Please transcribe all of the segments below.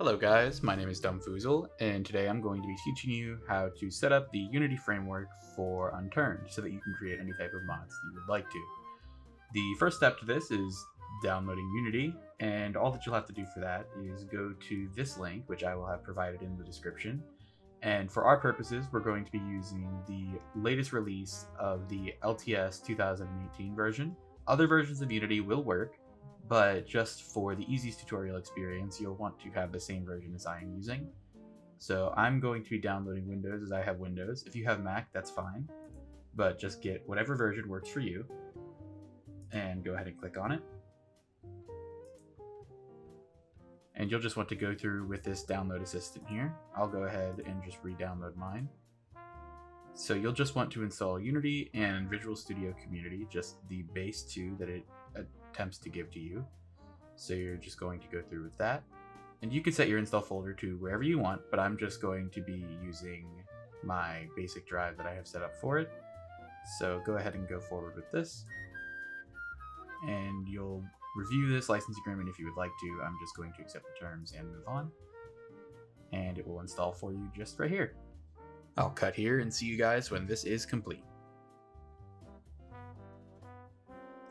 Hello guys, my name is Dumfoozle, and today I'm going to be teaching you how to set up the Unity framework for Unturned so that you can create any type of mods that you would like to. The first step to this is downloading Unity, and all that you'll have to do for that is go to this link, which I will have provided in the description. And for our purposes, we're going to be using the latest release of the LTS 2018 version. Other versions of Unity will work, but just for the easiest tutorial experience, you'll want to have the same version as I am using. So I'm going to be downloading Windows as I have Windows. If you have Mac, that's fine, but just get whatever version works for you and go ahead and click on it. And you'll just want to go through with this download assistant here. I'll go ahead and just re-download mine. So you'll just want to install Unity and Visual Studio Community, just the base 2 that it attempts to give to you. So you're just going to go through with that. And you can set your install folder to wherever you want, but I'm just going to be using my basic drive that I have set up for it. So go ahead and go forward with this. And you'll review this license agreement if you would like to. I'm just going to accept the terms and move on. And it will install for you just right here. I'll cut here and see you guys when this is complete.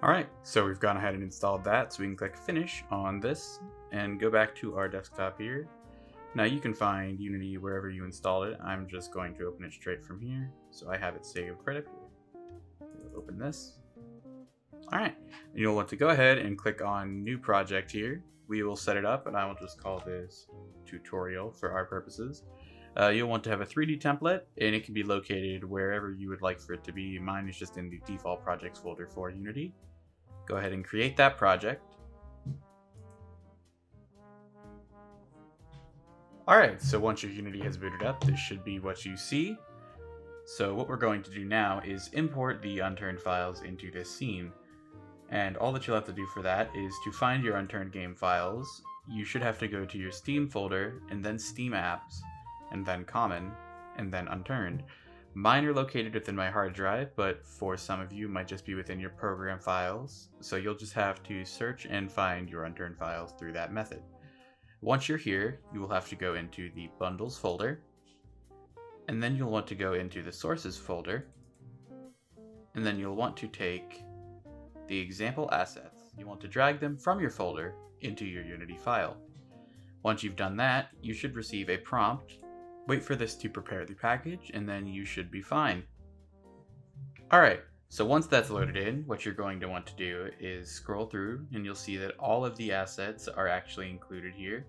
Alright, so we've gone ahead and installed that, so we can click finish on this and go back to our desktop here. Now you can find Unity wherever you installed it. I'm just going to open it straight from here, so I have it saved right up here. We'll open this. Alright, you'll want to go ahead and click on new project here. We will set it up, and I will just call this tutorial for our purposes. You'll want to have a 3D template, and it can be located wherever you would like for it to be. Mine is just in the default projects folder for Unity. Go ahead and create that project. Alright, so once your Unity has booted up, this should be what you see. So what we're going to do now is import the Unturned files into this scene. And all that you'll have to do for that is to find your Unturned game files. You should have to go to your Steam folder, and then Steam apps, and then Common, and then Unturned. Mine are located within my hard drive, but for some of you might just be within your program files, so you'll just have to search and find your Unturned files through that method. Once you're here, you will have to go into the Bundles folder, and then you'll want to go into the Sources folder, and then you'll want to take the example assets. You want to drag them from your folder into your Unity file. Once you've done that, you should receive a prompt. Wait for this to prepare the package, and then you should be fine. Alright, so once that's loaded in, what you're going to want to do is scroll through, and you'll see that all of the assets are actually included here.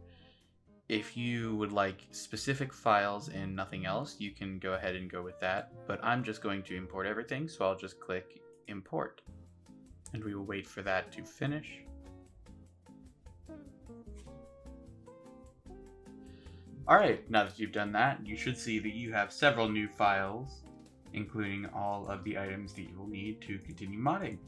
If you would like specific files and nothing else, you can go ahead and go with that, but I'm just going to import everything, so I'll just click Import. And we will wait for that to finish. Alright, now that you've done that, you should see that you have several new files, including all of the items that you will need to continue modding.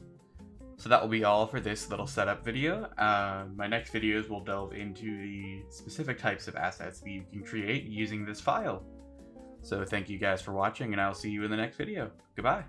So that will be all for this little setup video. My next videos will delve into the specific types of assets that you can create using this file. So thank you guys for watching, and I'll see you in the next video. Goodbye.